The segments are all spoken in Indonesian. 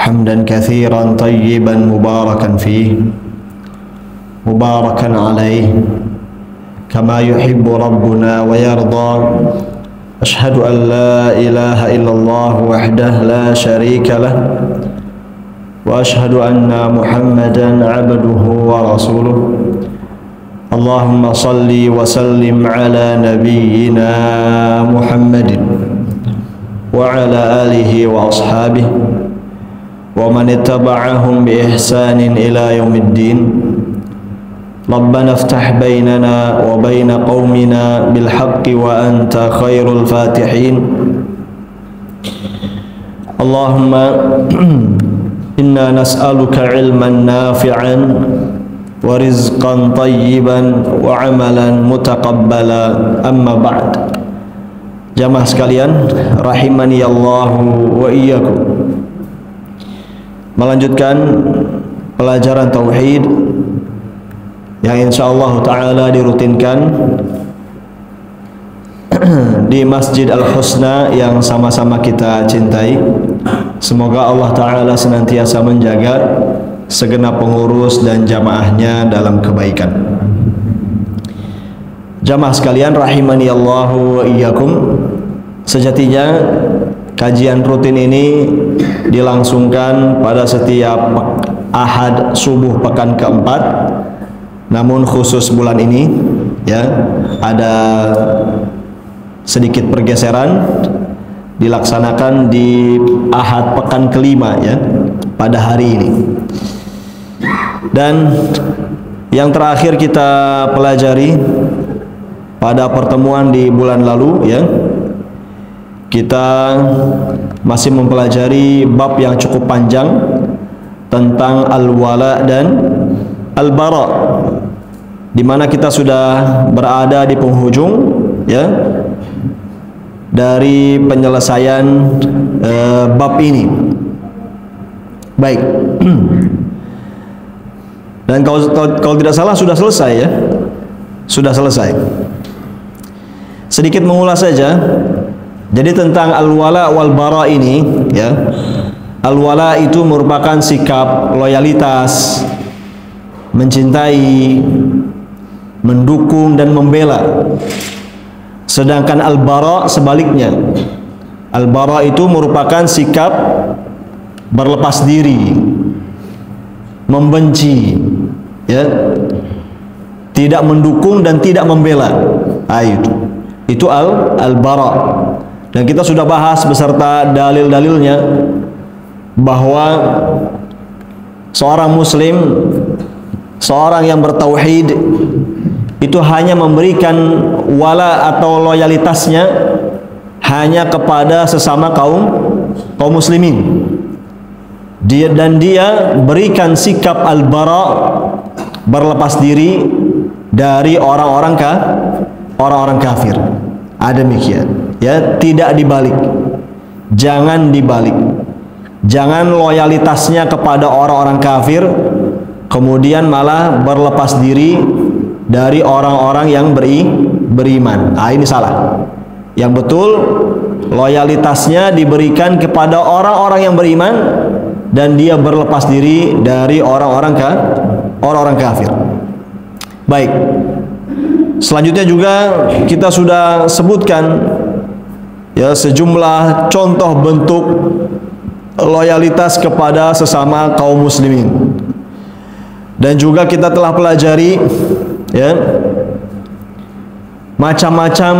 حمدا كثيرا طيبا مباركا فيه مباركا عليه كما يحب ربنا ويرضى. أشهد أن لا إله إلا الله وحده لا شريك له وأشهد أن محمدا عبده ورسوله. اللهم صل وسلم على نبينا محمد وعلى آله وأصحابه ومن اتبعهم بإحسان إلى يوم الدين. ربنا افتح بيننا وبين قومنا بالحق وأنت خير الفاتحين. اللهم إنا نسألك علما نافعا ورزقا طيبا وعملا متقبلا. أما بعد. Jamaah sekalian rahimani Allah wa iyyakum. Melanjutkan pelajaran tauhid yang insyaallah taala dirutinkan di Masjid Al-Husna yang sama-sama kita cintai. Semoga Allah taala senantiasa menjaga segenap pengurus dan jamaahnya dalam kebaikan. Jamaah sekalian rahimani Allah wa iyyakum, sejatinya kajian rutin ini dilangsungkan pada setiap Ahad subuh pekan keempat. Namun khusus bulan ini ya ada sedikit pergeseran, dilaksanakan di Ahad pekan kelima ya pada hari ini. Dan yang terakhir kita pelajari pada pertemuan di bulan lalu ya, kita masih mempelajari bab yang cukup panjang tentang al-wala dan al-bara, di mana kita sudah berada di penghujung ya dari penyelesaian bab ini. Baik. Dan kalau tidak salah sudah selesai ya. Sudah selesai. Sedikit mengulas saja. Jadi tentang al-wala wal bara ini ya. Al-wala itu merupakan sikap loyalitas, mencintai, mendukung dan membela. Sedangkan al-bara sebaliknya. Al-bara itu merupakan sikap berlepas diri, membenci ya, tidak mendukung dan tidak membela. Itu al-bara. Dan kita sudah bahas beserta dalil-dalilnya bahwa seorang muslim, seorang yang bertauhid itu hanya memberikan wala atau loyalitasnya hanya kepada sesama kaum muslimin. Dia berikan sikap al-bara, berlepas diri dari orang-orang kafir. Demikian ya, tidak dibalik. Jangan dibalik. Jangan loyalitasnya kepada orang-orang kafir kemudian malah berlepas diri dari orang-orang yang beriman. Ini salah. Yang betul loyalitasnya diberikan kepada orang-orang yang beriman dan dia berlepas diri dari orang-orang kafir. Baik. Selanjutnya juga kita sudah sebutkan ya sejumlah contoh bentuk loyalitas kepada sesama kaum muslimin. Dan juga kita telah pelajari ya macam-macam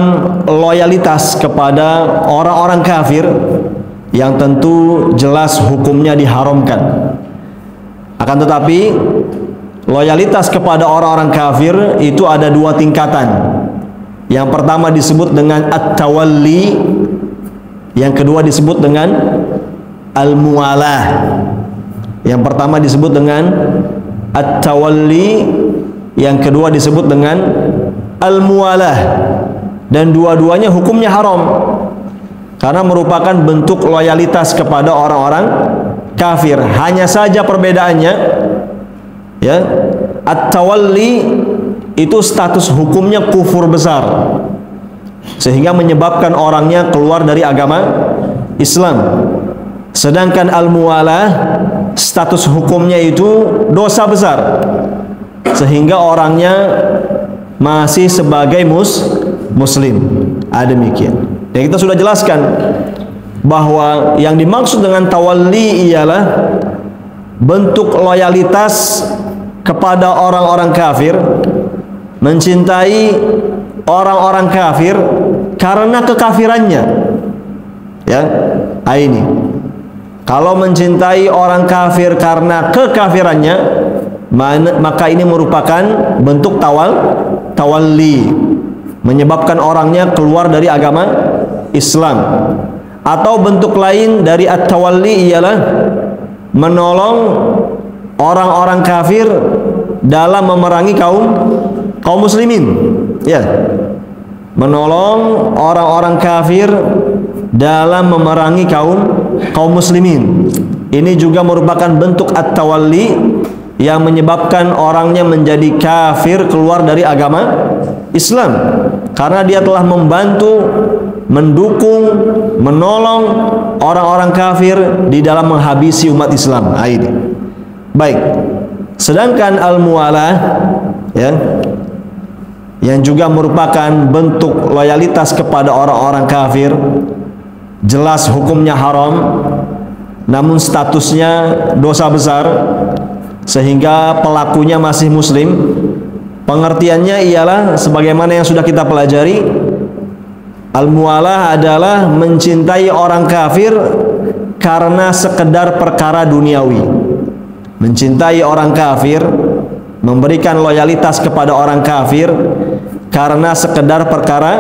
loyalitas kepada orang-orang kafir yang tentu jelas hukumnya diharamkan. Akan tetapi loyalitas kepada orang-orang kafir itu ada dua tingkatan. Yang pertama disebut dengan at-tawalli, yang kedua disebut dengan al-muwalah. Yang pertama disebut dengan at-tawalli, yang kedua disebut dengan al-muwalah. Dan dua-duanya hukumnya haram karena merupakan bentuk loyalitas kepada orang-orang kafir. Hanya saja perbedaannya ya, at-tawalli itu status hukumnya kufur besar, sehingga menyebabkan orangnya keluar dari agama Islam. Sedangkan al-muwalah status hukumnya itu dosa besar, sehingga orangnya masih sebagai muslim. Demikian. Dan kita sudah jelaskan bahwa yang dimaksud dengan tawalli ialah bentuk loyalitas kepada orang-orang kafir, mencintai orang-orang kafir karena kekafirannya. Ya, ini. Kalau mencintai orang kafir karena kekafirannya, maka ini merupakan bentuk tawalli, menyebabkan orangnya keluar dari agama Islam. Atau bentuk lain dari at-tawalli ialah menolong orang-orang kafir dalam memerangi kaum muslimin. Ya, menolong orang-orang kafir dalam memerangi kaum muslimin. Ini juga merupakan bentuk at-tawalli yang menyebabkan orangnya menjadi kafir, keluar dari agama Islam, karena dia telah membantu, mendukung, menolong orang-orang kafir di dalam menghabisi umat Islam. Ini. Baik. Sedangkan al-muwalah, ya, yang juga merupakan bentuk loyalitas kepada orang-orang kafir, jelas hukumnya haram, namun statusnya dosa besar, sehingga pelakunya masih muslim. Pengertiannya ialah sebagaimana yang sudah kita pelajari, al-muwalah adalah mencintai orang kafir karena sekedar perkara duniawi. Mencintai orang kafir, memberikan loyalitas kepada orang kafir karena sekedar perkara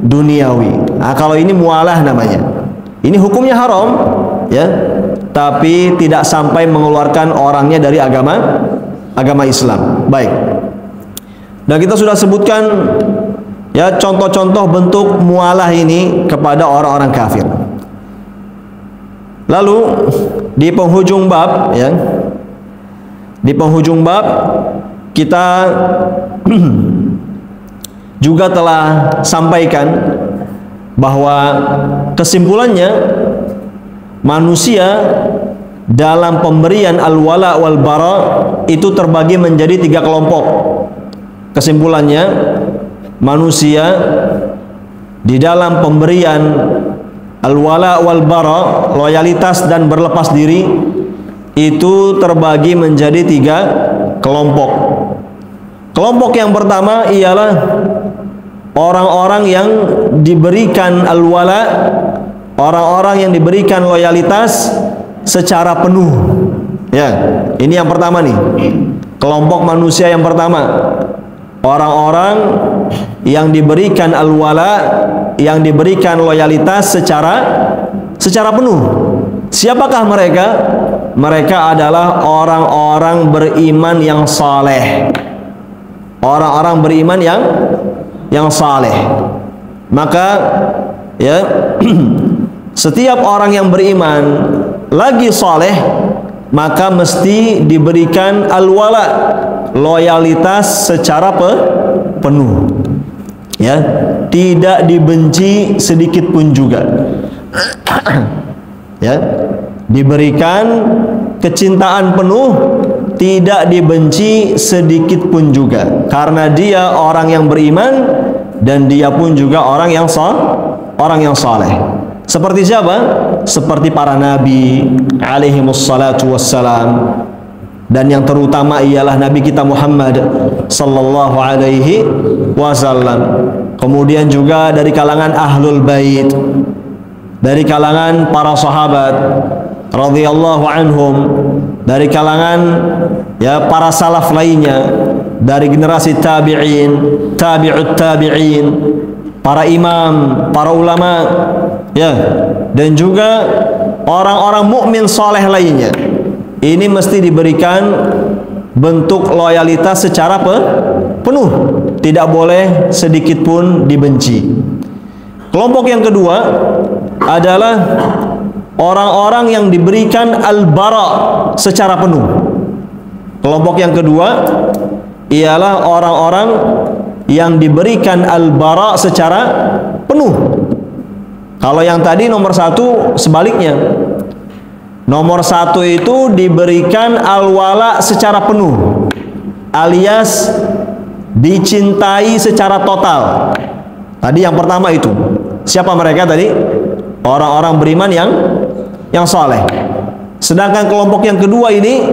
duniawi. Nah, kalau ini muwalah namanya. Ini hukumnya haram, ya, tapi tidak sampai mengeluarkan orangnya dari agama Islam. Baik. Dan kita sudah sebutkan, ya, contoh-contoh bentuk muwalah ini kepada orang-orang kafir. Lalu di penghujung bab, ya, di penghujung bab kita juga telah sampaikan bahwa kesimpulannya manusia dalam pemberian al-wala wal bara itu terbagi menjadi 3 kelompok. Kesimpulannya, manusia di dalam pemberian al-wala wal bara, loyalitas dan berlepas diri, itu terbagi menjadi 3 kelompok. Kelompok yang pertama ialah orang-orang yang diberikan al-wala, orang-orang yang diberikan loyalitas secara penuh. Ya, ini yang pertama nih. Kelompok manusia yang pertama, orang-orang yang diberikan al-wala, yang diberikan loyalitas secara penuh. Siapakah mereka? Mereka adalah orang-orang beriman yang saleh. Orang-orang beriman yang saleh. Maka, ya, setiap orang yang beriman lagi saleh, maka mesti diberikan al-wala, loyalitas secara penuh. Ya, tidak dibenci sedikit pun juga. Ya, diberikan kecintaan penuh, tidak dibenci sedikit pun juga, karena dia orang yang beriman dan dia pun juga orang yang saleh. Seperti siapa? Seperti para nabi alaihimussalatu wassalam, dan yang terutama ialah Nabi kita Muhammad sallallahu alaihi wasallam. Kemudian juga dari kalangan ahlul bait, dari kalangan para sahabat radhiyallahu anhum, dari kalangan, ya, para salaf lainnya, dari generasi tabi'in, tabi'ut tabi'in, para imam, para ulama, ya, dan juga orang-orang mukmin saleh lainnya. Ini mesti diberikan bentuk loyalitas secara penuh, tidak boleh sedikit pun dibenci. Kelompok yang kedua adalah orang-orang yang diberikan al-bara secara penuh. Kelompok yang kedua ialah orang-orang yang diberikan al-bara secara penuh. Kalau yang tadi nomor 1 sebaliknya, Nomor satu itu diberikan al-wala secara penuh, alias dicintai secara total. Tadi yang pertama itu. Siapa mereka tadi? Orang-orang beriman yang saleh. Sedangkan kelompok yang kedua ini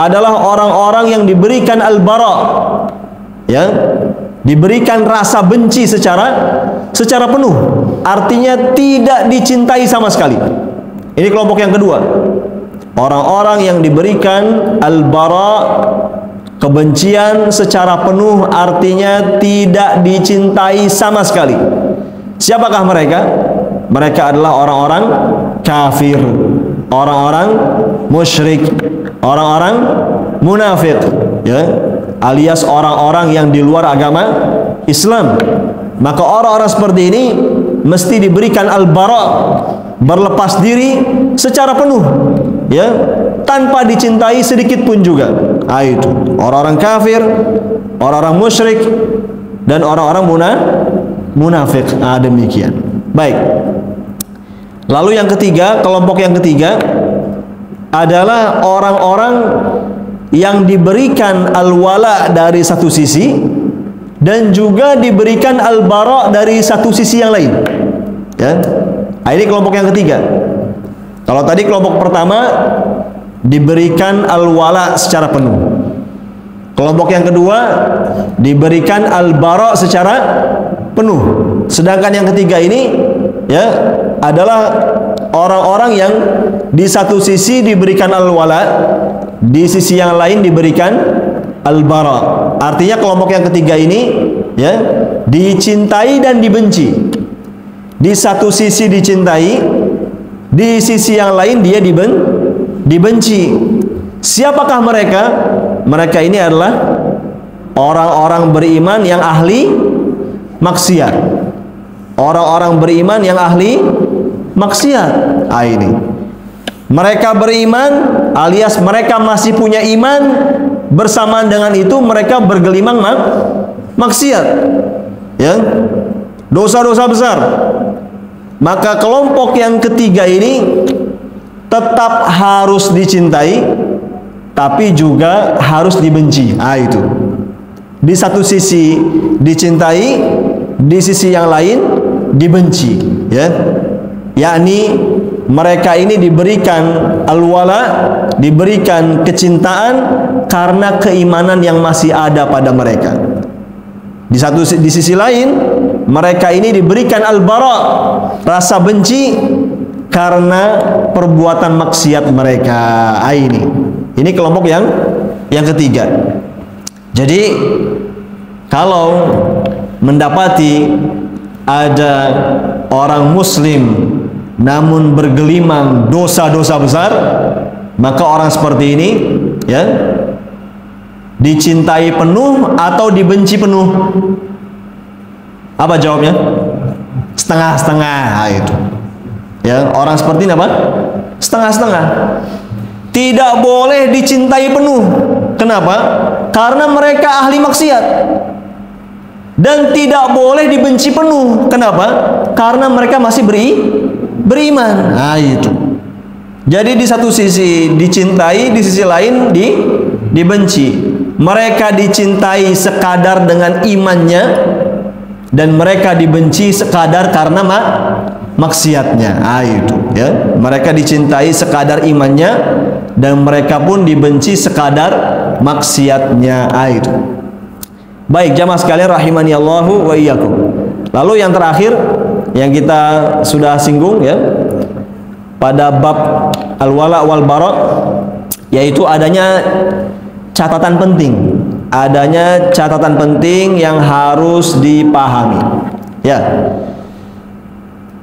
adalah orang-orang yang diberikan al-bara, ya, diberikan rasa benci secara penuh. Artinya tidak dicintai sama sekali. Ini kelompok yang kedua. Orang-orang yang diberikan al-bara, kebencian secara penuh, artinya tidak dicintai sama sekali. Siapakah mereka? Mereka adalah orang-orang kafir, orang-orang musyrik, orang-orang munafik, ya, alias orang-orang yang di luar agama Islam. Maka orang-orang seperti ini mesti diberikan al-bara, berlepas diri secara penuh, ya, tanpa dicintai sedikit pun juga. Itu orang-orang kafir, orang-orang musyrik, dan orang-orang munafik. Demikian. Baik. Lalu yang ketiga, kelompok yang ketiga adalah orang-orang yang diberikan al-wala dari satu sisi dan juga diberikan al-bara dari satu sisi yang lain, ya. Ini kelompok yang ketiga. Kalau tadi kelompok pertama diberikan al-wala secara penuh. Kelompok yang kedua diberikan al-bara secara penuh. Sedangkan yang ketiga ini, ya, adalah orang-orang yang di satu sisi diberikan al-wala, di sisi yang lain diberikan al-bara. Artinya kelompok yang ketiga ini, ya, dicintai dan dibenci. Di satu sisi dicintai, di sisi yang lain dia dibenci. Siapakah mereka? Mereka ini adalah orang-orang beriman yang ahli maksiat. Orang-orang beriman yang ahli maksiat. Ini. Mereka beriman alias mereka masih punya iman, bersamaan dengan itu mereka bergelimang maksiat, ya, dosa-dosa besar. Maka kelompok yang ketiga ini tetap harus dicintai, tapi juga harus dibenci. Itu. Di satu sisi dicintai, di sisi yang lain dibenci, ya. Yakni mereka ini diberikan al-wala, diberikan kecintaan karena keimanan yang masih ada pada mereka. Di sisi lain mereka ini diberikan al-bara, rasa benci karena perbuatan maksiat mereka. Ini kelompok yang ketiga. Jadi kalau mendapati ada orang muslim namun bergelimang dosa-dosa besar, maka orang seperti ini, ya, dicintai penuh atau dibenci penuh? Apa jawabnya? Setengah-setengah. Itu, ya, orang seperti ini apa? Setengah-setengah. Tidak boleh dicintai penuh. Kenapa? Karena mereka ahli maksiat. Dan tidak boleh dibenci penuh. Kenapa? Karena mereka masih beriman. Itu. Jadi di satu sisi dicintai, di sisi lain dibenci. Mereka dicintai sekadar dengan imannya, dan mereka dibenci sekadar karena maksiatnya. Itu, ya. Mereka dicintai sekadar imannya, dan mereka pun dibenci sekadar maksiatnya. Itu. Baik, jamaah sekalian rahimani Allahu wa iyyakum. Lalu yang terakhir yang kita sudah singgung, ya, pada bab al-wala wal bara, yaitu adanya catatan penting. Adanya catatan penting yang harus dipahami. Ya.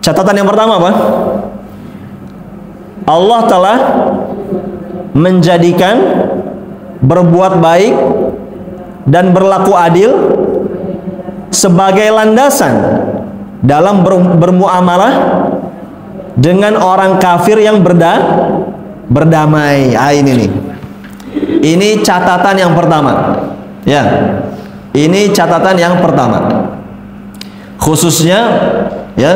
Catatan yang pertama apa? Allah telah menjadikan berbuat baik dan berlaku adil sebagai landasan dalam bermuamalah dengan orang kafir yang berdamai. Ini nih. Ini catatan yang pertama. Ya. Ini catatan yang pertama. Khususnya, ya,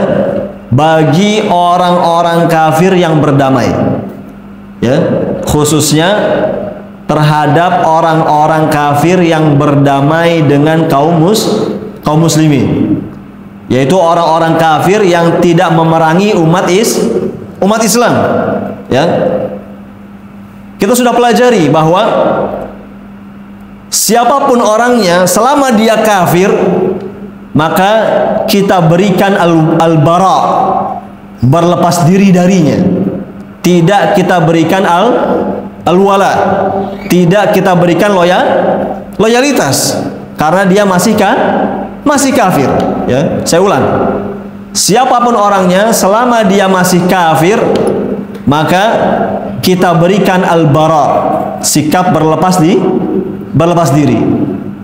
bagi orang-orang kafir yang berdamai. ya, khususnya terhadap orang-orang kafir yang berdamai dengan kaum muslimin, yaitu orang-orang kafir yang tidak memerangi umat Islam. Ya, kita sudah pelajari bahwa siapapun orangnya selama dia kafir, maka kita berikan al-bara, berlepas diri darinya. Tidak kita berikan al-wala, tidak kita berikan loyalitas, karena dia masih kafir. Ya, saya ulang, siapapun orangnya selama dia masih kafir, maka kita berikan al-bara, sikap berlepas diri.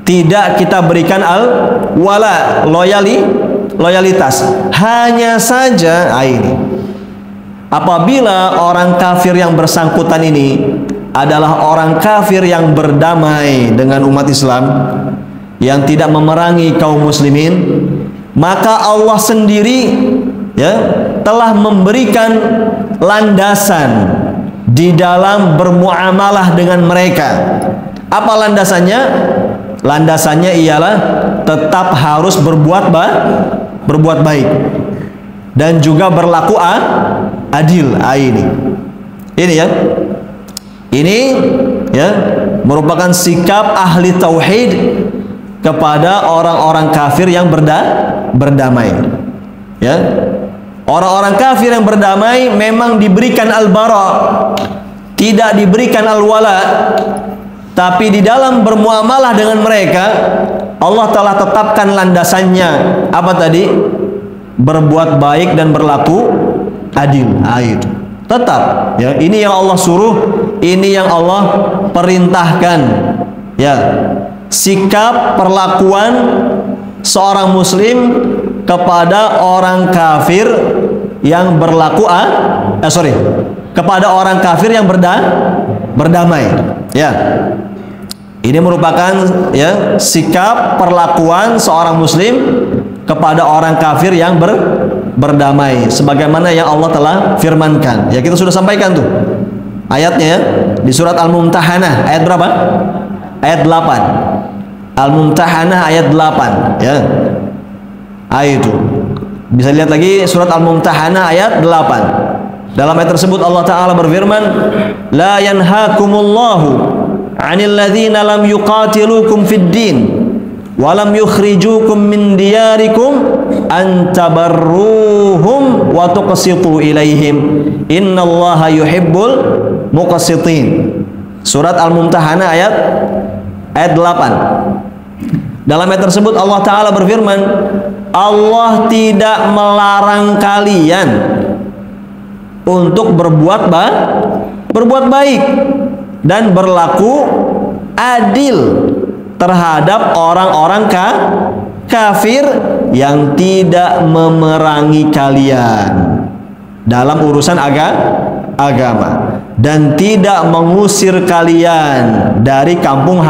Tidak kita berikan al-wala, loyalitas. Hanya saja ini, apabila orang kafir yang bersangkutan ini adalah orang kafir yang berdamai dengan umat Islam, yang tidak memerangi kaum muslimin, maka Allah sendiri, ya, telah memberikan landasan di dalam bermuamalah dengan mereka. Apa landasannya? Landasannya ialah tetap harus berbuat baik dan juga berlaku adil. Ini ya, ini ya merupakan sikap ahli tauhid kepada orang-orang kafir yang berdamai. Ya, orang-orang kafir yang berdamai memang diberikan al-bara, tidak diberikan al-wala. Tapi di dalam bermuamalah dengan mereka, Allah telah tetapkan landasannya. Apa tadi? Berbuat baik dan berlaku adil. Itu tetap. Ya, ini yang Allah suruh, ini yang Allah perintahkan. Ya, sikap perlakuan seorang muslim kepada orang kafir yang berlaku kepada orang kafir yang berdamai. Ya. Ini merupakan ya sikap perlakuan seorang muslim kepada orang kafir yang berdamai, sebagaimana yang Allah telah firmankan. Ya, kita sudah sampaikan tuh ayatnya di surat Al-Mumtahanah ayat berapa? Ayat 8. Al-Mumtahanah ayat 8, ya. Itu bisa lihat lagi surat Al-Mumtahanah ayat 8. Dalam ayat tersebut Allah Ta'ala berfirman, la yanhakumullahu 'anil ladzina lam yuqatilukum fid din wa lam yukhrijukum min diyarikum an tabarruhum wa tuqsitu ilaihim innallaha yuhibbul muqsitin. Surat Al-Mumtahanah ayat 8. Dalam ayat tersebut Allah Ta'ala berfirman, Allah tidak melarang kalian untuk berbuat baik dan berlaku adil terhadap orang-orang kafir yang tidak memerangi kalian dalam urusan agama dan tidak mengusir kalian dari kampung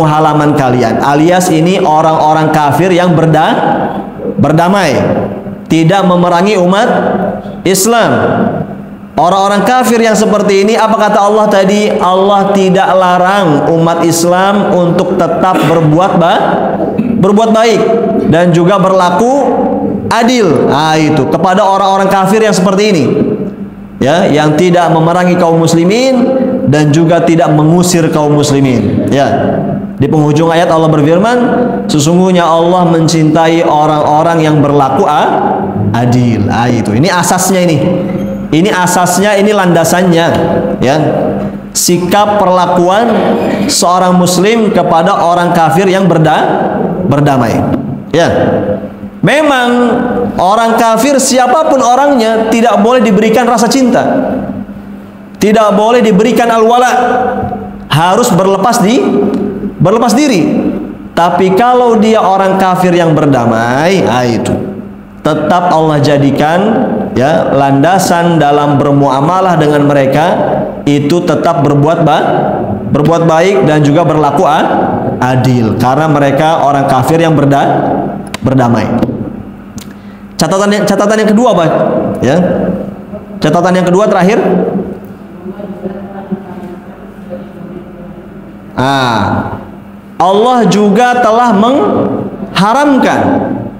halaman kalian, alias ini orang-orang kafir yang berdamai, tidak memerangi umat Islam. Orang-orang kafir yang seperti ini, apa kata Allah tadi? Allah tidak larang umat Islam untuk tetap berbuat baik dan juga berlaku adil. Itu kepada orang-orang kafir yang seperti ini, ya, yang tidak memerangi kaum muslimin dan juga tidak mengusir kaum muslimin. Ya, di penghujung ayat Allah berfirman, sesungguhnya Allah mencintai orang-orang yang berlaku adil. Itu ini asasnya ini. Ini asasnya, ini landasannya, ya. Sikap perlakuan seorang muslim kepada orang kafir yang berdamai. Ya. Memang orang kafir siapapun orangnya tidak boleh diberikan rasa cinta. Tidak boleh diberikan al-wala. Harus berlepas diri. Tapi kalau dia orang kafir yang berdamai, itu tetap Allah jadikan, ya, landasan dalam bermuamalah dengan mereka itu tetap berbuat baik dan juga berlaku adil, karena mereka orang kafir yang berdamai. Catatan yang kedua, Pak, ya. Catatan yang kedua terakhir, Allah juga telah mengharamkan.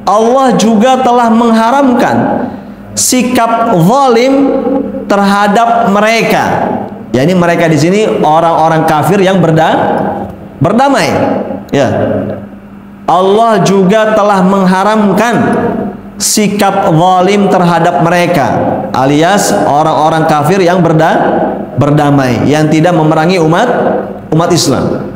Allah juga telah mengharamkan sikap zalim terhadap mereka. Yani mereka di sini orang-orang kafir yang berdamai. Ya. Allah juga telah mengharamkan sikap zalim terhadap mereka, alias orang-orang kafir yang berdamai, yang tidak memerangi umat Islam.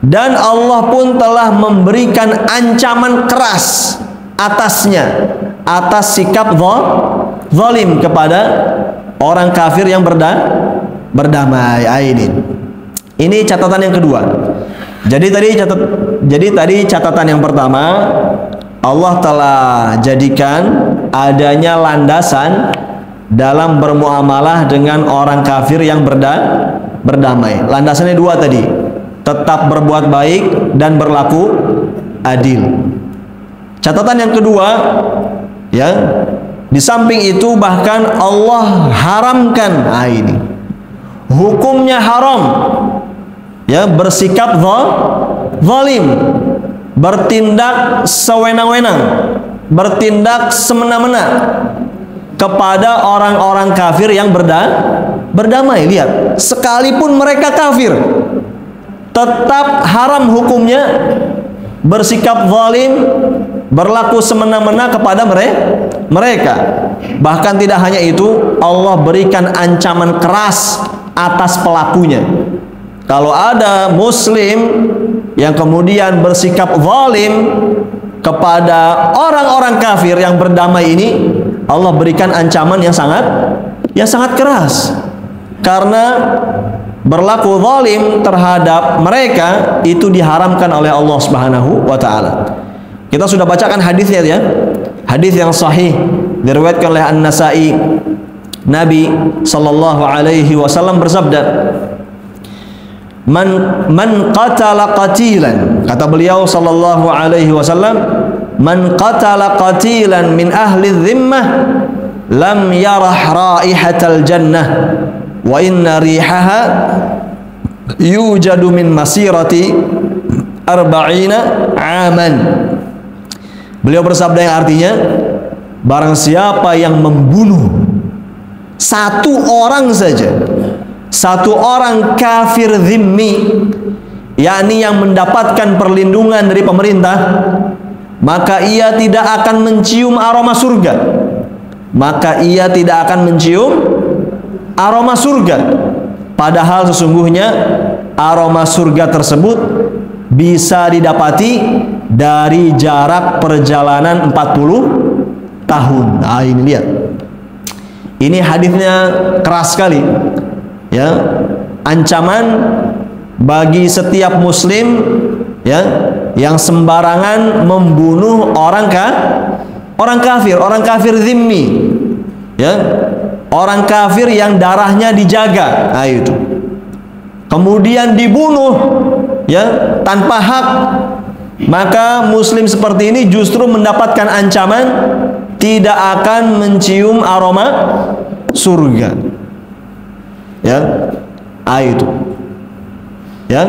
Dan Allah pun telah memberikan ancaman keras atasnya, atas sikap zalim kepada orang kafir yang berdamai. Ini catatan yang kedua. Jadi tadi catatan yang pertama, Allah telah jadikan adanya landasan dalam bermuamalah dengan orang kafir yang berdamai. Landasannya dua tadi, tetap berbuat baik dan berlaku adil. Catatan yang kedua, ya, di samping itu bahkan Allah haramkan, ini hukumnya haram, ya, bersikap zalim, bertindak sewenang-wenang, bertindak semena-mena kepada orang-orang kafir yang berdamai. Lihat, sekalipun mereka kafir, tetap haram hukumnya bersikap zalim, berlaku semena-mena kepada mereka. Bahkan tidak hanya itu, Allah berikan ancaman keras atas pelakunya. Kalau ada muslim yang kemudian bersikap zalim kepada orang-orang kafir yang berdamai ini, Allah berikan ancaman yang sangat keras. Karena berlaku zalim terhadap mereka itu diharamkan oleh Allah Subhanahu wa taala. Kita sudah bacakan hadisnya, ya. Hadis yang sahih diriwayatkan oleh An-Nasa'i. Nabi sallallahu alaihi wasallam bersabda, Man qatala qatilan, kata beliau sallallahu alaihi wasallam, man qatala qatilan min ahli dhimmah lam yarah raihatal jannah wa inna rihaha yujadu min masirati arba'ina aman. Beliau bersabda yang artinya, barang siapa yang membunuh satu orang saja, satu orang kafir zimmi, yakni yang mendapatkan perlindungan dari pemerintah, maka ia tidak akan mencium aroma surga. Maka ia tidak akan mencium aroma surga. Padahal sesungguhnya aroma surga tersebut bisa didapati dari jarak perjalanan 40 tahun. Nah, ini lihat. Ini hadisnya keras sekali. Ya, ancaman bagi setiap muslim, ya, yang sembarangan membunuh orang kafir zimmi, ya, orang kafir yang darahnya dijaga, nah itu, kemudian dibunuh, ya, tanpa hak, maka muslim seperti ini justru mendapatkan ancaman tidak akan mencium aroma surga. Ya, itu, ya,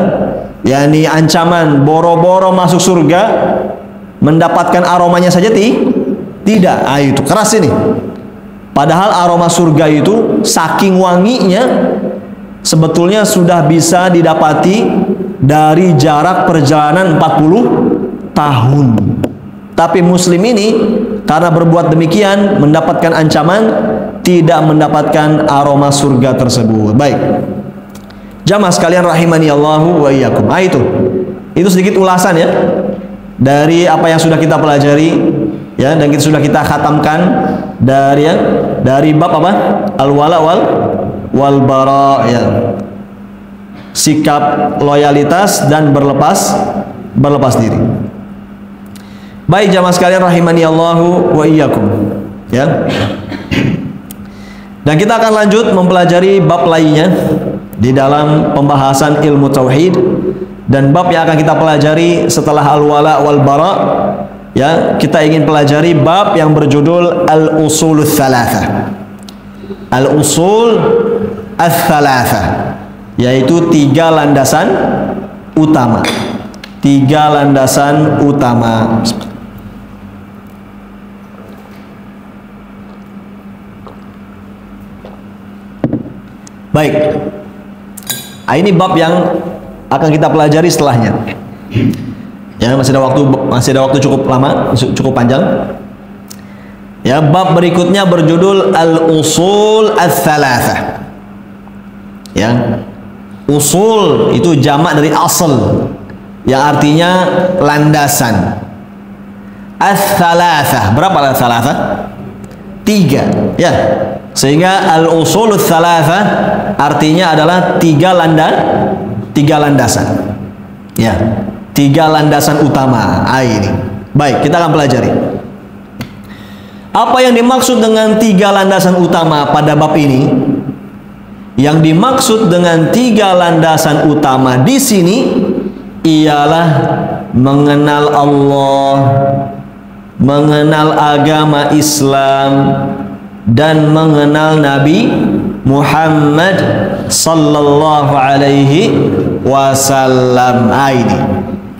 yakni ancaman boro-boro masuk surga, mendapatkan aromanya saja tidak. Itu keras ini. Padahal aroma surga itu saking wanginya sebetulnya sudah bisa didapati dari jarak perjalanan 40 tahun. Tapi muslim ini karena berbuat demikian mendapatkan ancaman tidak mendapatkan aroma surga tersebut. Baik, jamaah sekalian rahimani Allahu wa iyyakum. Itu sedikit ulasan, ya, dari apa yang sudah kita pelajari, ya, dan sudah kita khatamkan dari bab apa? Al-wala wal bara, ya. Sikap loyalitas dan berlepas diri. Baik jamaah sekalian rahimani Allahu wa iyyakum, ya. Dan kita akan lanjut mempelajari bab lainnya di dalam pembahasan ilmu tauhid, dan bab yang akan kita pelajari setelah al-wala wal bara, ya, kita ingin pelajari bab yang berjudul al-usul tsalatsa. Al-usul ats-tsalatsah, yaitu 3 landasan utama. 3 landasan utama. Baik. Ini bab yang akan kita pelajari setelahnya. Ya, masih ada waktu cukup lama, cukup panjang. Ya, bab berikutnya berjudul Al-Usul Ats-Tsalatsah. Ya. Usul itu jamak dari asal, yang artinya landasan. Ats-Tsalatsah, berapa ats-tsalatsah? 3. Ya. Sehingga al-usul ats-tsalatsah artinya adalah 3 landasan. Ya. 3 landasan utama. Ini. Baik, kita akan pelajari. Apa yang dimaksud dengan 3 landasan utama pada bab ini? Yang dimaksud dengan 3 landasan utama di sini ialah mengenal Allah, mengenal agama Islam, dan mengenal Nabi Muhammad sallallahu alaihi wasallam.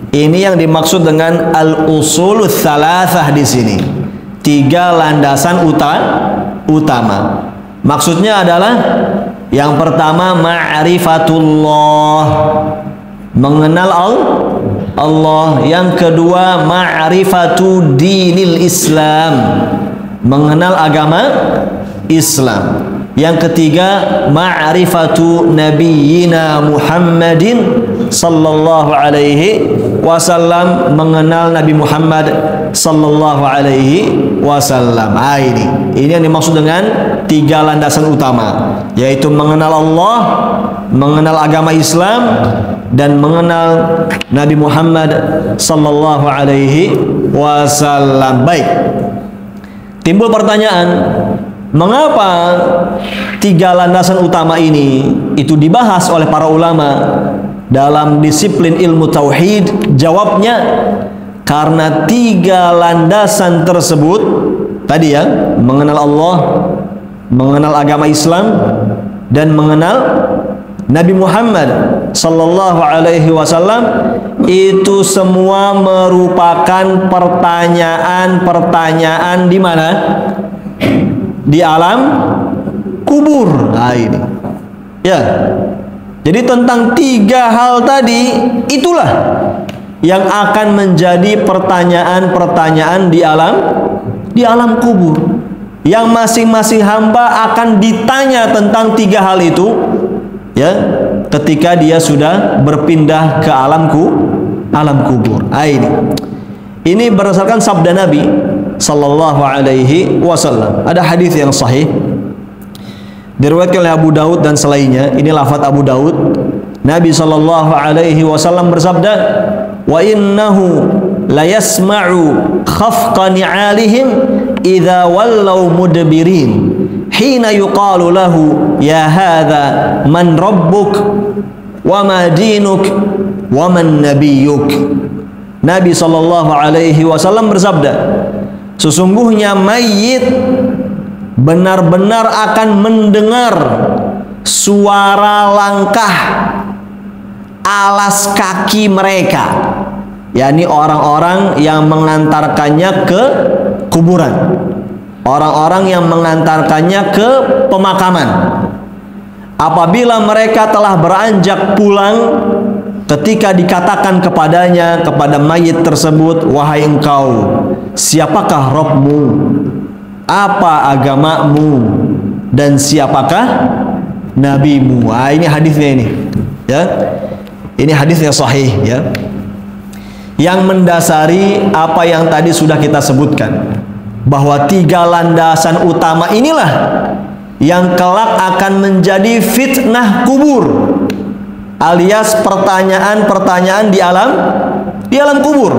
Ini yang dimaksud dengan al-usul tsalatsah di sini. 3 landasan utama. Maksudnya adalah yang pertama ma'rifatullah, mengenal Allah. Yang kedua ma'rifatu dinil Islam, mengenal agama Islam. Yang ketiga ma'rifatu nabiyyina Muhammadin sallallahu alaihi wasallam, mengenal Nabi Muhammad sallallahu alaihi wasallam. Ini yang dimaksud dengan 3 landasan utama, yaitu mengenal Allah, mengenal agama Islam, dan mengenal Nabi Muhammad sallallahu alaihi wasallam. Baik. Timbul pertanyaan, mengapa 3 landasan utama ini itu dibahas oleh para ulama dalam disiplin ilmu tauhid? Jawabnya, karena 3 landasan tersebut tadi ya, mengenal Allah, mengenal agama Islam, dan mengenal Nabi Muhammad sallallahu alaihi wasallam, itu semua merupakan pertanyaan-pertanyaan di mana? Di alam kubur. Ini. Ya. Jadi tentang 3 hal tadi itulah yang akan menjadi pertanyaan-pertanyaan di alam kubur. Yang masing-masing hamba akan ditanya tentang 3 hal itu, ya, ketika dia sudah berpindah ke alam kubur. Ini berdasarkan sabda Nabi sallallahu alaihi wasallam. Ada hadis yang sahih diriwayatkan oleh Abu Daud dan selainnya. Ini lafaz Abu Daud. Nabi sallallahu alaihi wasallam bersabda, "Wa innahu la yasma'u khafqa ni'alihim idza wallaw mudbirin hina yuqalu lahu ya hadza man rabbuk wa ma dinuk wa man nabiyyuk." Nabi sallallahu alaihi wasallam bersabda, sesungguhnya mayit benar-benar akan mendengar suara langkah alas kaki mereka, yakni orang-orang yang mengantarkannya ke kuburan, orang-orang yang mengantarkannya ke pemakaman. Apabila mereka telah beranjak pulang, ketika dikatakan kepadanya, kepada mayit tersebut, "Wahai engkau, siapakah Rabbmu? Apa agamamu? Dan siapakah nabimu?" Ini hadisnya ini, ya. Ini hadisnya sahih, ya. Yang mendasari apa yang tadi sudah kita sebutkan, bahwa 3 landasan utama inilah yang kelak akan menjadi fitnah kubur, alias pertanyaan-pertanyaan di alam kubur.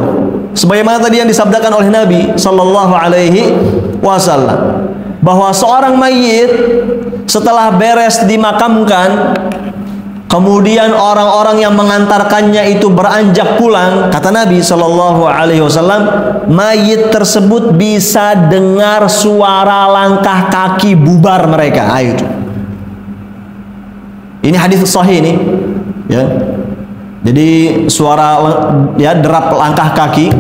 Sebagaimana tadi yang disabdakan oleh Nabi sallallahu alaihi wasallam, bahwa seorang mayit setelah beres dimakamkan, kemudian orang-orang yang mengantarkannya itu beranjak pulang, kata Nabi sallallahu alaihi wasallam, mayit tersebut bisa dengar suara langkah kaki bubar mereka. Itu Ini hadis sahih ini, ya. Jadi suara ya derap langkah kaki,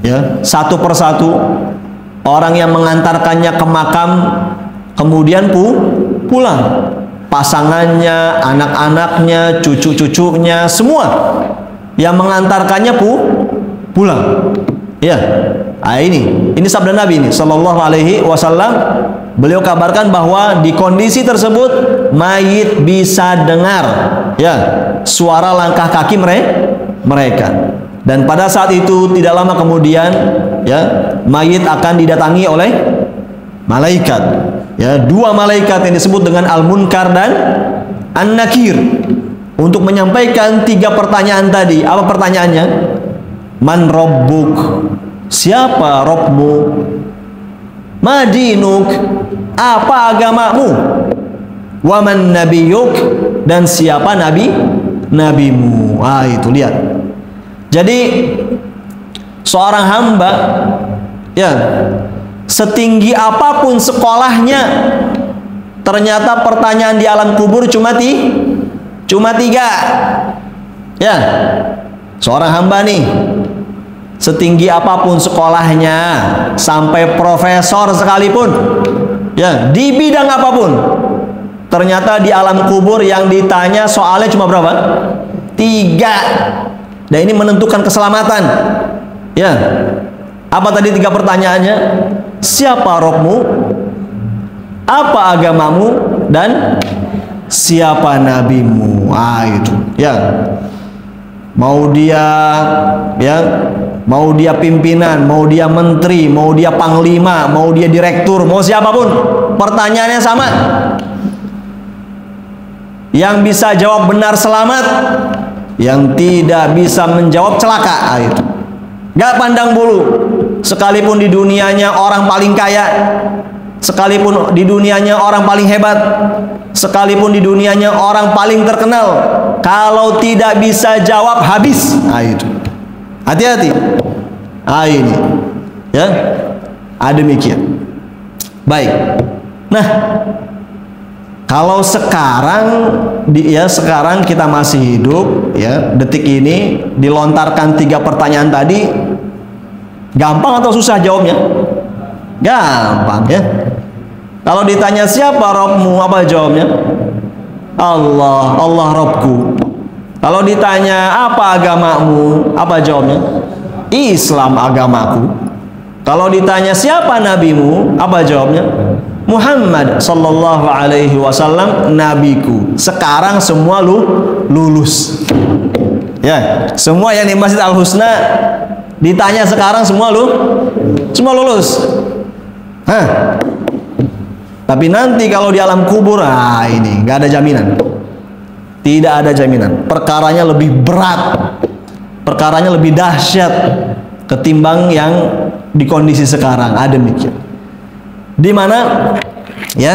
ya, satu persatu orang yang mengantarkannya ke makam, kemudian pulang. Pasangannya, anak-anaknya, cucu-cucunya, semua yang mengantarkannya pulang. Ya, ini sabda Nabi ini Sallallahu Alaihi Wasallam. Beliau kabarkan bahwa di kondisi tersebut mayit bisa dengar, ya, suara langkah kaki mereka. Dan pada saat itu tidak lama kemudian, ya, mayit akan didatangi oleh malaikat, ya, dua malaikat yang disebut dengan Al-Munkar dan An-Nakir, untuk menyampaikan tiga pertanyaan tadi. Apa pertanyaannya? Man Rabbuk, siapa Rabbmu? Ma dinuk, apa agamamu? Wa man nabiyuk, dan siapa nabimu? Itu lihat. Jadi seorang hamba, ya, setinggi apapun sekolahnya, ternyata pertanyaan di alam kubur cuma tiga. Ya, seorang hamba nih, setinggi apapun sekolahnya, sampai profesor sekalipun, ya, di bidang apapun, ternyata di alam kubur yang ditanya soalnya cuma berapa? 3. Dan ini menentukan keselamatan. Ya, apa tadi 3 pertanyaannya? Siapa Rabbmu? Apa agamamu? Dan siapa nabimu? Itu. Ya. Mau dia, ya, mau dia pimpinan, mau dia menteri, mau dia panglima, mau dia direktur, mau siapapun, pertanyaannya sama. Yang bisa jawab benar selamat, yang tidak bisa menjawab celaka. Itu gak pandang bulu, sekalipun di dunianya orang paling kaya, sekalipun di dunianya orang paling hebat, sekalipun di dunianya orang paling terkenal, kalau tidak bisa jawab habis. Itu hati-hati. Ini, ya, demikian. Baik. Nah, kalau sekarang sekarang kita masih hidup, ya, detik ini dilontarkan 3 pertanyaan tadi, gampang atau susah jawabnya? Gampang, ya. Kalau ditanya siapa Rabbmu, apa jawabnya? Allah Rabbku. Kalau ditanya apa agamamu, apa jawabnya? Islam agamaku. Kalau ditanya siapa nabimu, apa jawabnya? Muhammad sallallahu alaihi wasallam nabiku. Sekarang semua lulus. Ya, semua yang di Masjid Al-Husna ditanya sekarang semua lulus. Tapi nanti kalau di alam kubur, ini nggak ada jaminan. Tidak ada jaminan. Perkaranya lebih berat, perkaranya lebih dahsyat ketimbang yang di kondisi sekarang. Ada demikian. Di mana, ya,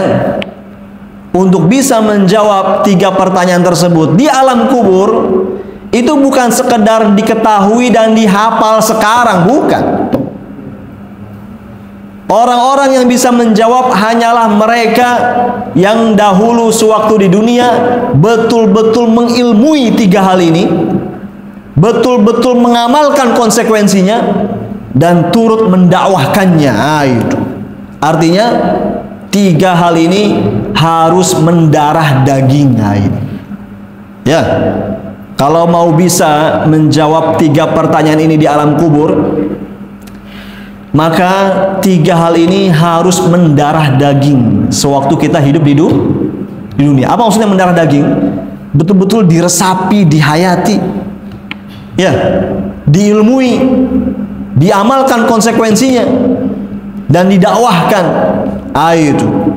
untuk bisa menjawab 3 pertanyaan tersebut di alam kubur, itu bukan sekedar diketahui dan dihafal sekarang, bukan. Orang-orang yang bisa menjawab hanyalah mereka yang dahulu sewaktu di dunia betul-betul mengilmui 3 hal ini, betul-betul mengamalkan konsekuensinya, dan turut mendakwahkannya. Itu artinya 3 hal ini harus mendarah daging. Ini, ya, kalau mau bisa menjawab 3 pertanyaan ini di alam kubur, maka 3 hal ini harus mendarah daging sewaktu kita hidup di dunia. Apa maksudnya mendarah daging? Betul-betul diresapi, dihayati, ya, diilmui, diamalkan konsekuensinya, dan didakwahkan. Itu,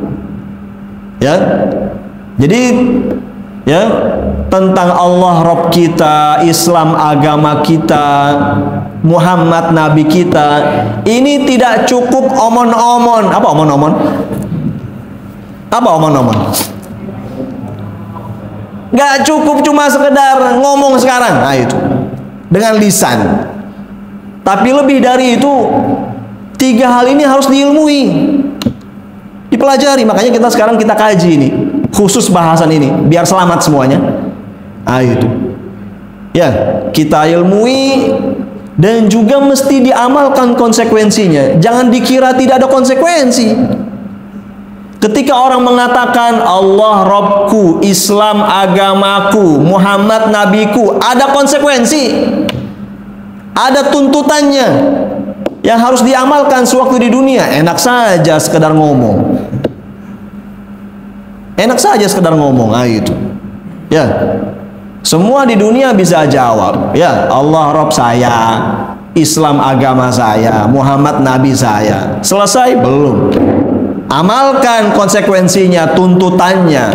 ya. Jadi, ya, tentang Allah Rabb kita, Islam agama kita, Muhammad Nabi kita, ini tidak cukup omon-omon. Apa omon-omon? Apa omon-omon? Gak cukup cuma sekedar ngomong sekarang. Itu dengan lisan. Tapi lebih dari itu, 3 hal ini harus diilmui, dipelajari. Makanya kita sekarang kita kaji ini khusus bahasan ini biar selamat semuanya. Itu ya, kita ilmui dan juga mesti diamalkan konsekuensinya. Jangan dikira tidak ada konsekuensi. Ketika orang mengatakan Allah Rabbku, Islam agamaku, Muhammad nabiku, ada konsekuensi, ada tuntutannya yang harus diamalkan sewaktu di dunia. Enak saja sekedar ngomong, enak saja sekedar ngomong. Itu ya, semua di dunia bisa jawab, ya Allah Rabb saya, Islam agama saya, Muhammad nabi saya. Selesai? Belum. Amalkan konsekuensinya, tuntutannya.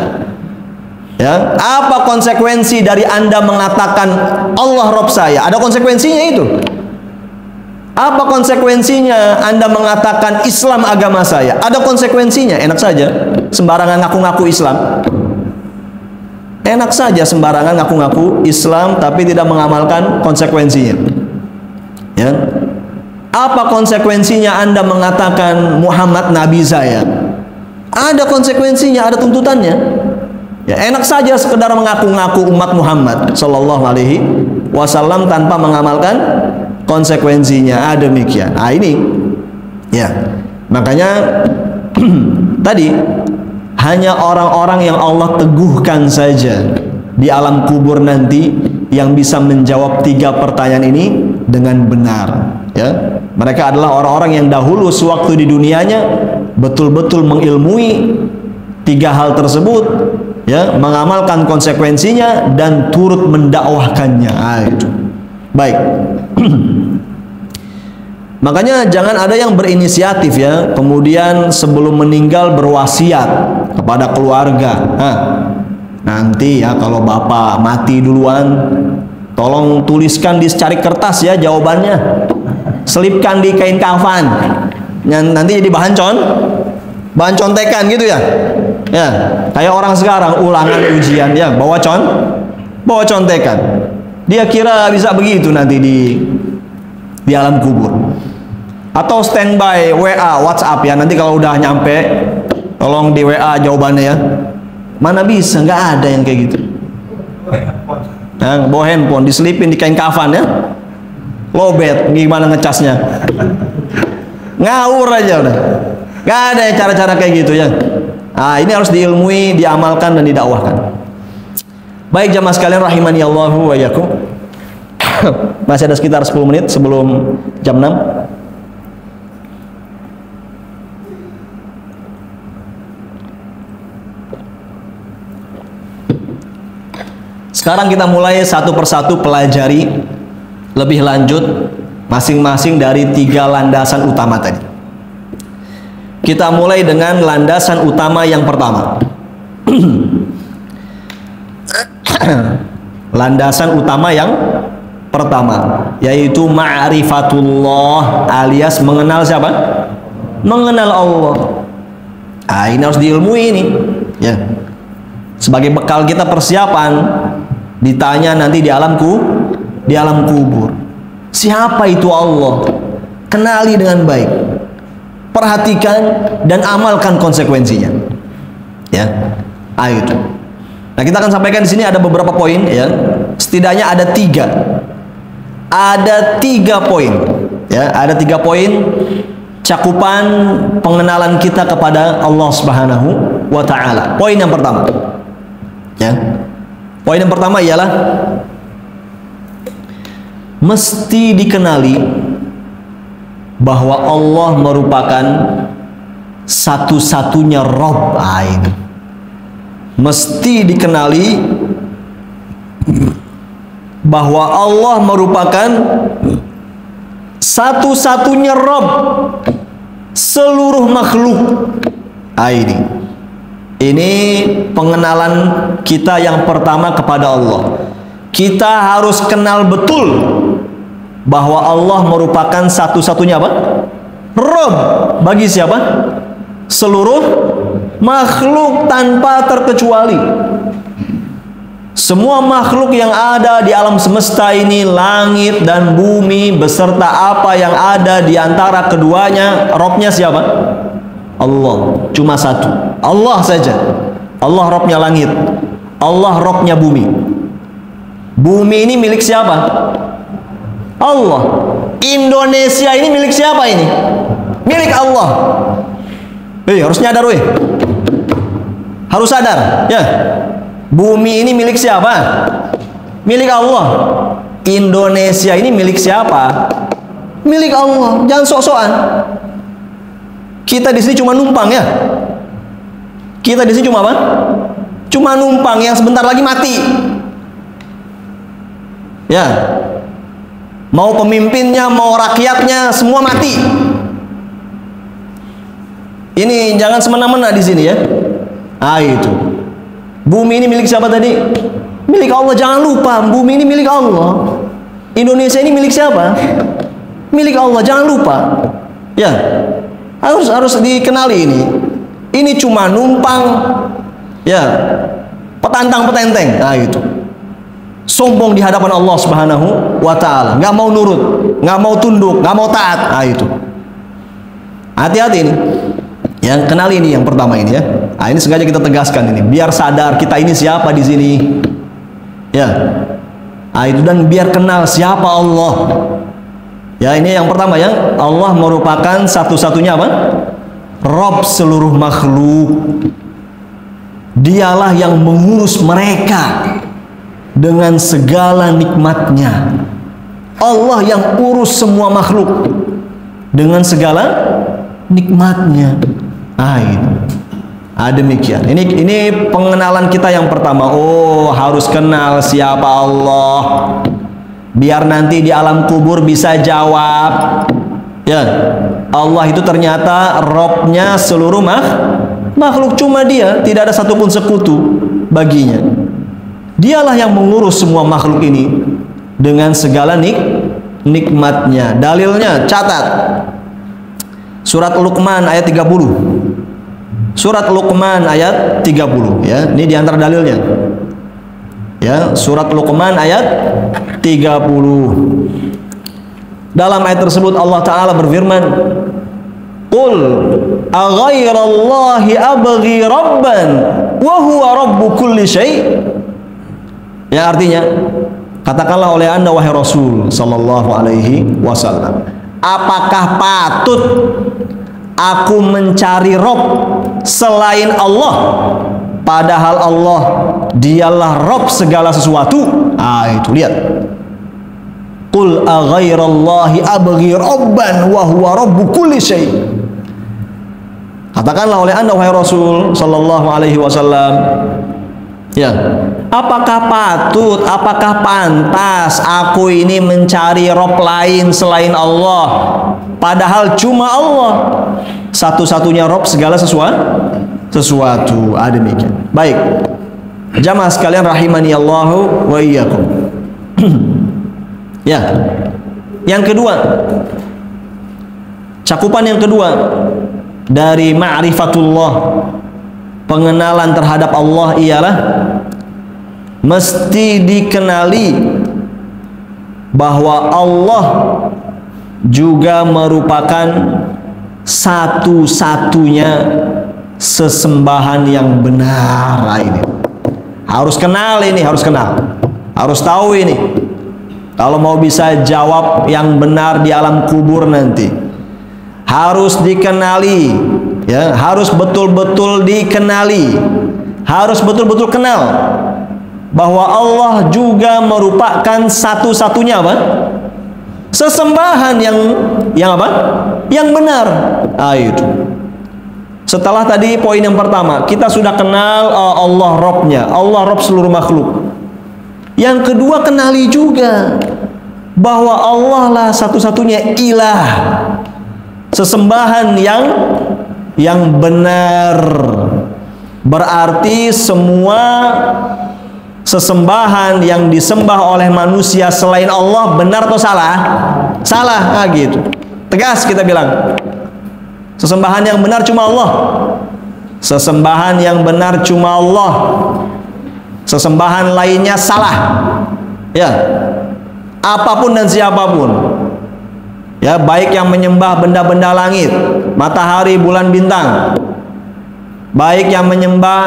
Ya, apa konsekuensi dari Anda mengatakan Allah Rabb saya? Ada konsekuensinya itu. Apa konsekuensinya Anda mengatakan Islam agama saya? Ada konsekuensinya. Enak saja sembarangan ngaku-ngaku Islam. Enak saja sembarangan ngaku-ngaku Islam tapi tidak mengamalkan konsekuensinya. Ya. Apa konsekuensinya Anda mengatakan Muhammad nabi saya? Ada konsekuensinya, ada tuntutannya. Ya, enak saja sekedar mengaku-ngaku umat Muhammad sallallahu alaihi wasallam tanpa mengamalkan konsekuensinya. Demikian. Ini ya. Makanya tadi hanya orang-orang yang Allah teguhkan saja di alam kubur nanti yang bisa menjawab 3 pertanyaan ini dengan benar. Ya, mereka adalah orang-orang yang dahulu sewaktu di dunianya betul-betul mengilmui 3 hal tersebut, ya, mengamalkan konsekuensinya dan turut mendakwahkannya. Itu. Baik. Makanya jangan ada yang berinisiatif ya, kemudian sebelum meninggal berwasiat kepada keluarga. Nanti ya kalau bapak mati duluan, tolong tuliskan di secari kertas ya jawabannya. Selipkan di kain kafan. Nanti jadi bahan contekan gitu ya. Ya, kayak orang sekarang ulangan ujian ya, bawa contekan. Dia kira bisa begitu nanti di alam kubur. Atau standby WA, WhatsApp ya, nanti kalau udah nyampe tolong di WA jawabannya ya. Mana bisa, nggak ada yang kayak gitu. Nah, bawa handphone diselipin di kain kafan ya. Lobet, gimana ngecasnya? Ngawur aja udah. Nggak ada cara-cara kayak gitu ya. Ini harus diilmui, diamalkan dan didakwahkan. Baik jamaah sekalian rahimani Allahu wa iyyakum. Masih ada sekitar 10 menit sebelum jam 6. Sekarang kita mulai satu persatu pelajari lebih lanjut masing-masing dari 3 landasan utama tadi. Kita mulai dengan landasan utama yang pertama. Landasan utama yang pertama yaitu ma'rifatullah, alias mengenal siapa? Mengenal Allah. Ini harus diilmui ini ya. Sebagai bekal kita persiapan ditanya nanti di alam kubur. Siapa itu Allah? Kenali dengan baik. Perhatikan dan amalkan konsekuensinya. Ya. Itu. Nah, kita akan sampaikan di sini ada beberapa poin ya. Setidaknya ada 3. Ada 3 poin. Ya, ada 3 poin cakupan pengenalan kita kepada Allah Subhanahu wa taala. Poin yang pertama. Ya. Poin yang pertama ialah mesti dikenali bahwa Allah merupakan satu-satunya Rabb. Ini mesti dikenali bahwa Allah merupakan satu-satunya Rabb seluruh makhluk. Ini pengenalan kita yang pertama kepada Allah. Kita harus kenal betul bahwa Allah merupakan satu-satunya apa? Rabb bagi siapa? Seluruh makhluk tanpa terkecuali. Semua makhluk yang ada di alam semesta ini, langit dan bumi beserta apa yang ada di antara keduanya, Rabb-nya siapa? Allah. Cuma satu, Allah saja. Allah Robnya langit, Allah Robnya bumi. Bumi ini milik siapa? Allah. Indonesia ini milik siapa ini? Milik Allah. Harus nyadar weh. Harus sadar, ya. Bumi ini milik siapa? Milik Allah. Indonesia ini milik siapa? Milik Allah. Jangan sok-sokan. Kita di sini cuma numpang, ya. Kita di sini cuma apa? Cuma numpang yang sebentar lagi mati. Ya. Mau pemimpinnya, mau rakyatnya, semua mati. Ini jangan semena-mena di sini, ya. Itu. Bumi ini milik siapa tadi? Milik Allah. Jangan lupa, bumi ini milik Allah. Indonesia ini milik siapa? Milik Allah. Jangan lupa. Ya. Harus dikenali ini. Ini cuma numpang, ya, petantang-petenteng. Itu. Sombong di hadapan Allah Subhanahu wa Ta'ala. Nggak mau nurut, nggak mau tunduk, nggak mau taat. Itu. Hati-hati ini. Yang kenal ini yang pertama ini, ya. Ini sengaja kita tegaskan ini, biar sadar kita ini siapa di sini. Ya. Itu, dan biar kenal siapa Allah. Ya, ini yang pertama, ya. Allah merupakan satu-satunya apa? Rob seluruh makhluk. Dialah yang mengurus mereka dengan segala nikmatnya. Allah yang urus semua makhluk dengan segala nikmatnya. Demikian. Ini pengenalan kita yang pertama. Harus kenal siapa Allah. Biar nanti di alam kubur bisa jawab. Ya, Allah itu ternyata Robnya seluruh makhluk, cuma Dia, tidak ada satupun sekutu baginya. Dialah yang mengurus semua makhluk ini dengan segala nikmatnya. Dalilnya, catat. Surat Luqman ayat 30. Surat Luqman ayat 30, ya. Ini diantara dalilnya. Ya, surat Luqman ayat 30. Dalam ayat tersebut Allah Ta'ala berfirman, Qul aghairallahi abghi rabban wa huwa rabbu kulli syai'. Ya, artinya, katakanlah oleh Anda wahai Rasul sallallahu alaihi wasallam, apakah patut aku mencari Rob selain Allah, padahal Allah dialah Rob segala sesuatu. Itu lihat. Qul aghairallahi abghi rabban wa huwa rabbu kulli syai'. Katakanlah oleh Anda wahai Rasul sallallahu alaihi wasallam, ya, apakah patut, apakah pantas aku ini mencari Rob lain selain Allah, padahal cuma Allah satu-satunya Rob segala sesuatu. Demikian. Baik, jamaah sekalian rahimani Allahu wa iyyakum. Ya, yang kedua, cakupan yang kedua dari ma'rifatullah, pengenalan terhadap Allah, ialah mesti dikenali bahwa Allah juga merupakan satu-satunya sesembahan yang benar. Ini harus kenal, ini harus kenal, harus tahu ini. Kalau mau bisa jawab yang benar di alam kubur nanti, harus dikenali, ya, harus betul-betul dikenali, harus betul-betul kenal bahwa Allah juga merupakan satu-satunya apa? Sesembahan yang apa? Yang benar. Itu. Setelah tadi poin yang pertama, kita sudah kenal Allah Robnya, Allah Rob seluruh makhluk. Yang kedua, kenali juga bahwa Allah lah satu-satunya ilah, sesembahan yang benar. Berarti semua sesembahan yang disembah oleh manusia selain Allah benar atau salah? Salah. Gitu. Tegas kita bilang, sesembahan yang benar cuma Allah. Sesembahan yang benar cuma Allah. Sesembahan lainnya salah. Ya, apapun dan siapapun, ya, baik yang menyembah benda-benda langit, matahari, bulan, bintang, baik yang menyembah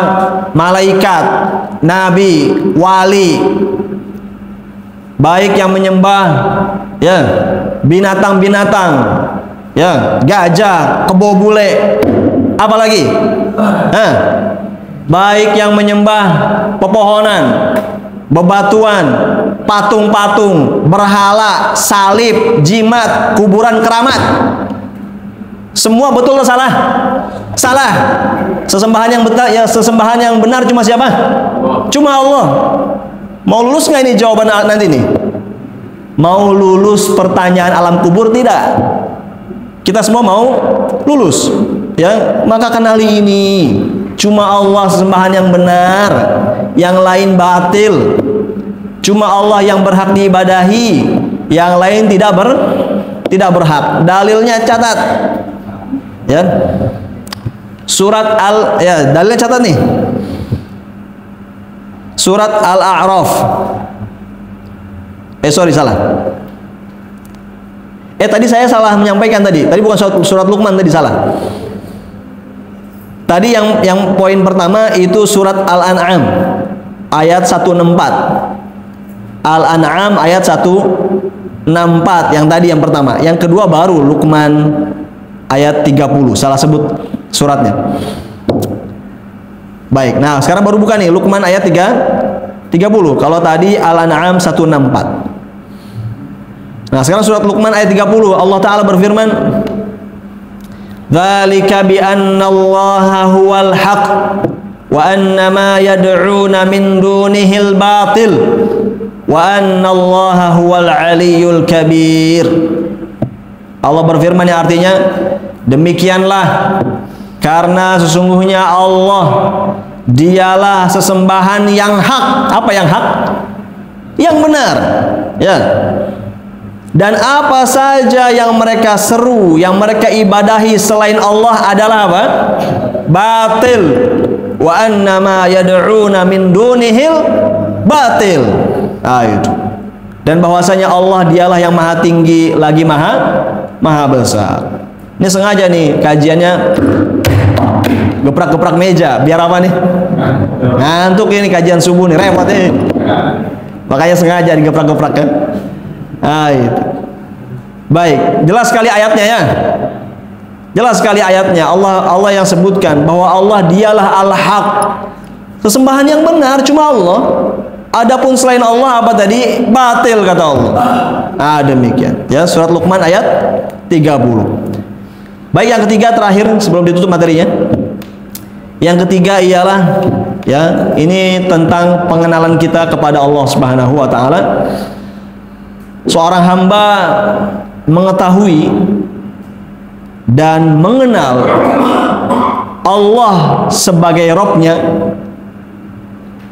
malaikat, nabi, wali, baik yang menyembah ya binatang-binatang, ya gajah, kebo bule, apalagi, baik yang menyembah pepohonan, bebatuan, patung-patung, berhala, salib, jimat, kuburan keramat. Semua betul atau salah? Salah. Sesembahan yang benar, ya sesembahan yang benar cuma siapa? Cuma Allah. Mau lulus nggak ini jawaban nanti nih? Mau lulus pertanyaan alam kubur tidak? Kita semua mau lulus, ya. Maka kenali ini, cuma Allah sesembahan yang benar, yang lain batil. Cuma Allah yang berhak diibadahi, yang lain tidak berhak. Dalilnya catat. Ya. Surat dalilnya catat nih. Surat Al-A'raf. Salah. Tadi saya salah menyampaikan tadi. Tadi bukan surat Luqman, tadi salah. Tadi yang poin pertama itu surat Al-An'am ayat 164. Al-An'am ayat 164 yang tadi yang pertama. Yang kedua baru Luqman ayat 30. Salah sebut suratnya. Baik, nah sekarang baru buka nih Luqman ayat 30. Kalau tadi Al-An'am 164. Nah sekarang surat Luqman ayat 30. Allah Ta'ala berfirman, dzalika bi anna Allaha huwal haq wa anna ma yad'una min dunihil batil wa anna Allaha huwal aliyyul kabir. Allah berfirman yang artinya, demikianlah karena sesungguhnya Allah dialah sesembahan yang hak. Apa yang hak? Yang benar, ya. Dan apa saja yang mereka seru, yang mereka ibadahi selain Allah adalah apa? Batil. Wa anna ma yad'una min dunihil batil. Itu. Dan bahwasanya Allah dialah yang maha tinggi lagi maha besar. Ini sengaja nih kajiannya geprak-geprak meja, biar apa nih? Ngantuk ini kajian subuh nih, repot nih. Makanya sengaja digeprak-geprak kan. Itu. Baik, jelas sekali ayatnya ya. Jelas sekali ayatnya. Allah yang sebutkan bahwa Allah dialah al-haq. Sesembahan yang benar cuma Allah. Adapun selain Allah apa tadi? Batil kata Allah. Demikian. Ya, surat Luqman ayat 30. Baik, yang ketiga terakhir sebelum ditutup materinya. Yang ketiga ialah ya, ini tentang pengenalan kita kepada Allah Subhanahu wa taala. Seorang hamba mengetahui dan mengenal Allah sebagai Rabb-nya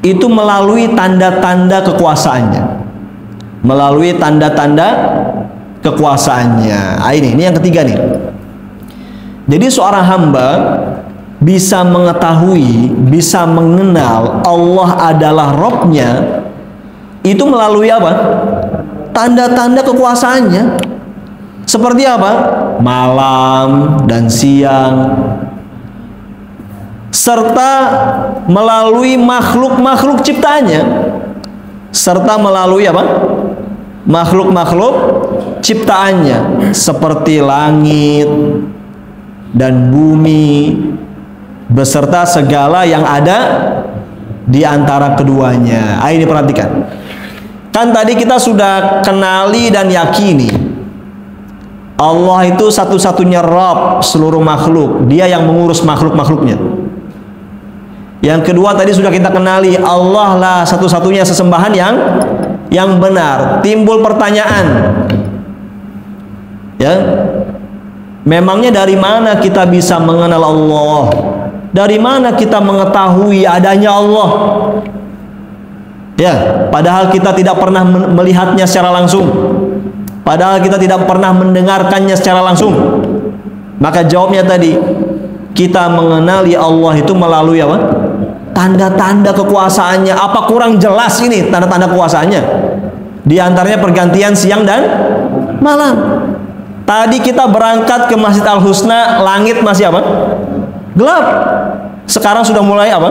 itu melalui tanda-tanda kekuasaannya. Melalui tanda-tanda kekuasaannya. Ini yang ketiga nih. Jadi seorang hamba bisa mengetahui, bisa mengenal Allah adalah Rabb-nya itu melalui apa? Tanda-tanda kekuasaannya. Seperti apa? Malam dan siang. Serta melalui makhluk-makhluk ciptaannya. Serta melalui apa? Makhluk-makhluk ciptaannya. Seperti langit dan bumi, beserta segala yang ada di antara keduanya. Ini perhatikan. Kan tadi kita sudah kenali dan yakini Allah itu satu-satunya Rabb seluruh makhluk. Dia yang mengurus makhluk-makhluknya. Yang kedua tadi sudah kita kenali Allah lah satu-satunya sesembahan yang benar. Timbul pertanyaan, ya, memangnya dari mana kita bisa mengenal Allah? Dari mana kita mengetahui adanya Allah? Ya, padahal kita tidak pernah melihatnya secara langsung. Padahal kita tidak pernah mendengarkannya secara langsung. Maka jawabnya tadi, kita mengenali Allah itu melalui apa? Tanda-tanda kekuasaannya. Apa kurang jelas ini tanda-tanda kekuasaannya? Di antaranya pergantian siang dan malam. Tadi kita berangkat ke Masjid Al-Husna, langit masih apa? Gelap. Sekarang sudah mulai apa?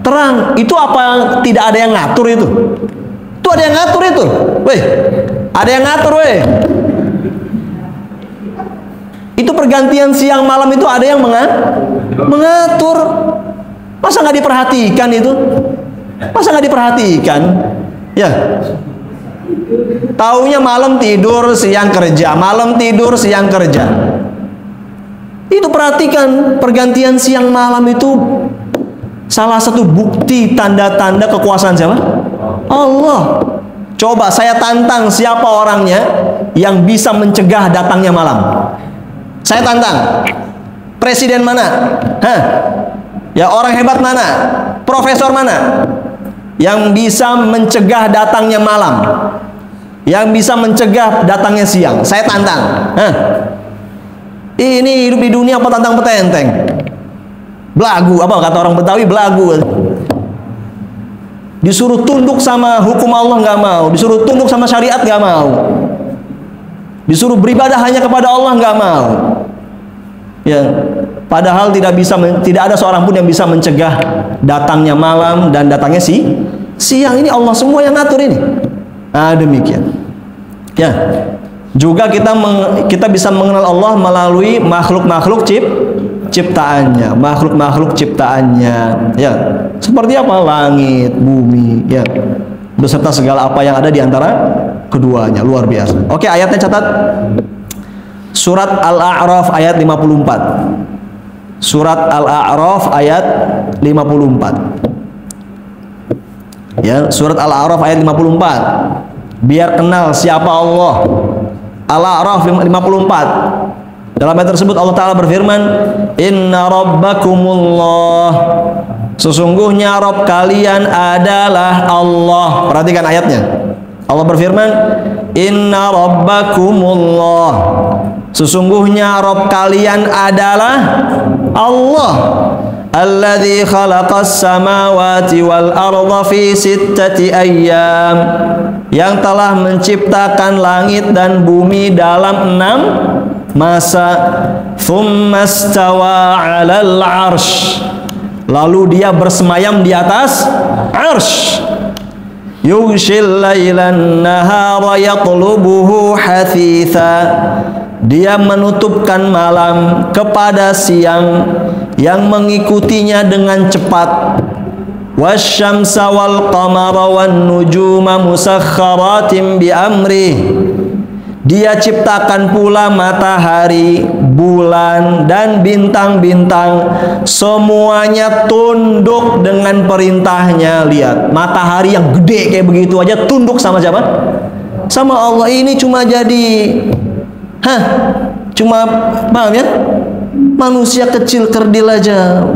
Terang. Itu apa tidak ada yang ngatur itu? Itu ada yang ngatur itu. Weh, ada yang ngatur weh. Itu pergantian siang malam itu ada yang mengatur. Masa nggak diperhatikan itu? Masa nggak diperhatikan? Ya. Taunya malam tidur, siang kerja. Malam tidur, siang kerja. Itu perhatikan, pergantian siang malam itu salah satu bukti tanda-tanda kekuasaan siapa? Allah. Coba saya tantang siapa orangnya yang bisa mencegah datangnya malam. Saya tantang. Presiden mana? Hah? Ya, orang hebat mana? Profesor mana? Yang bisa mencegah datangnya malam, yang bisa mencegah datangnya siang. Saya tantang. Hah? Ini hidup di dunia apa tantang petenteng? Belagu, apa kata orang Betawi, belagu. Disuruh tunduk sama hukum Allah nggak mau, disuruh tunduk sama syariat nggak mau, disuruh beribadah hanya kepada Allah nggak mau. Ya, padahal tidak ada seorang pun yang bisa mencegah datangnya malam dan datangnya siang. Ini Allah semua yang ngatur ini. Nah, demikian. Ya, juga kita bisa mengenal Allah melalui makhluk-makhluk ciptaannya, makhluk-makhluk ciptaannya. Ya, seperti apa? Langit, bumi, ya, beserta segala apa yang ada di antara keduanya. Luar biasa. Oke, ayatnya catat. Surat Al-A'raf ayat 54. Surat Al-A'raf ayat 54. Ya, surat Al-A'raf ayat 54. Biar kenal siapa Allah. Al-A'raf 54. Dalam ayat tersebut Allah Ta'ala berfirman, Inna Rabbakumullah. Sesungguhnya Rabb kalian adalah Allah. Perhatikan ayatnya. Allah berfirman, Inna Rabbakumullah. Sesungguhnya Rabb kalian adalah Allah. Alladzi khalaqas samawati wal arda fi sittati ayyam. Yang telah menciptakan langit dan bumi dalam 6 masa. Tsumma stawa 'alal 'arsy. Lalu dia bersemayam di atas 'arsy. Yughshil lailan nahara yatlubuhu hathitha. Dia menutupkan malam kepada siang yang mengikutinya dengan cepat. Wasyamsa wal qamara wan nujuma musakhkharatin bi amri. Dia ciptakan pula matahari, bulan dan bintang-bintang, semuanya tunduk dengan perintahnya. Lihat, matahari yang gede kayak begitu aja tunduk sama siapa? Sama Allah. Ini cuma jadi cuma, paham ya? Manusia kecil kerdil aja.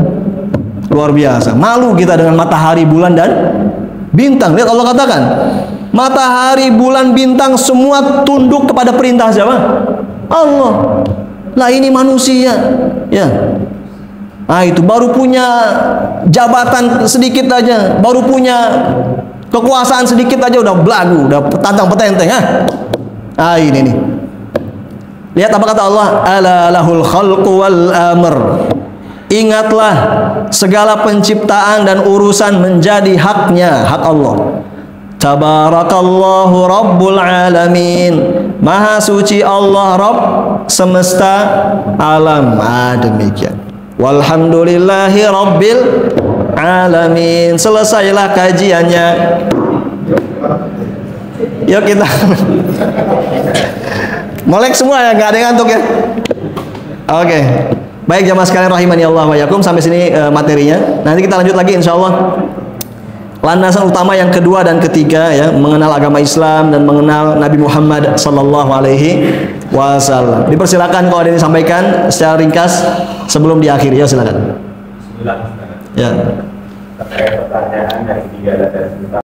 Luar biasa. Malu kita dengan matahari, bulan dan bintang. Lihat Allah katakan, matahari, bulan, bintang semua tunduk kepada perintah siapa? Allah. Lah ini manusia, ya. Nah, itu baru punya jabatan sedikit aja, baru punya kekuasaan sedikit aja udah belagu, udah tantang petenteng, Ah, ini nih. Lihat apa kata Allah, ala lahul khalqu wal amr. Ingatlah, segala penciptaan dan urusan menjadi haknya, hak Allah. Tabarakallahu rabbul alamin. Maha suci Allah, Rabb semesta alam. Demikian. Walhamdulillahi rabbil alamin. Selesailah kajiannya. Yuk kita melek semua ya, nggak ada yang ngantuk ya. Oke. Baik jamaah sekalian rahimani Allah wa yakum, sampai sini materinya. Nanti kita lanjut lagi insyaallah. Landasan utama yang kedua dan ketiga ya, mengenal agama Islam dan mengenal Nabi Muhammad sallallahu alaihi wasallam. Dipersilakan kalau ada yang disampaikan secara ringkas sebelum diakhiri, ya silakan. Ya. Terkait pertanyaan yang ketiga dan